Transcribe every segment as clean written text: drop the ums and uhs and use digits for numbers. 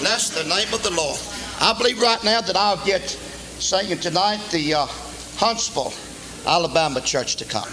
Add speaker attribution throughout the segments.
Speaker 1: Bless the name of the Lord. I believe right now that I'll get singing tonight the Huntsville, Alabama church to come.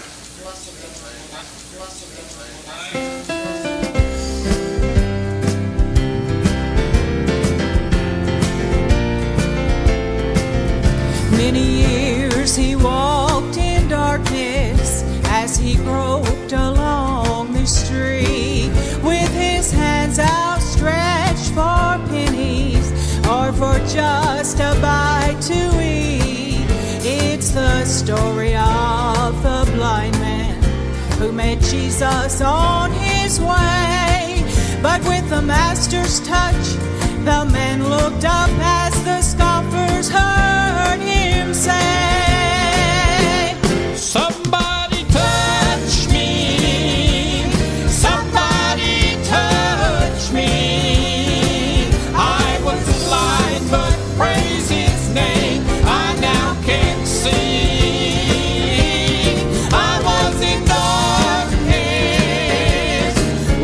Speaker 2: Many years he walked in darkness as he groped along the street, with his hands outstretched for pennies or for just a bite to eat. It's the story of the blind man who met Jesus on his way. But with the master's touch, the man looked up as the scoffers heard him say,
Speaker 3: "Somebody touch me, somebody touch me. I was blind but praise his name, I now can see. I was in darkness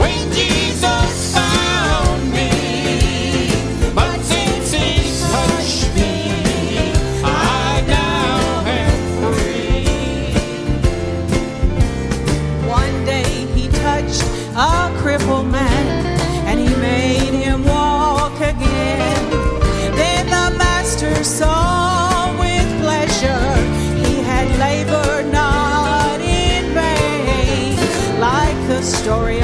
Speaker 3: when Jesus found me, but since he touched me, I now am free."
Speaker 2: one day he touched a crippled man and he made him walk again. Then the master saw with pleasure he had labored not in vain, like the story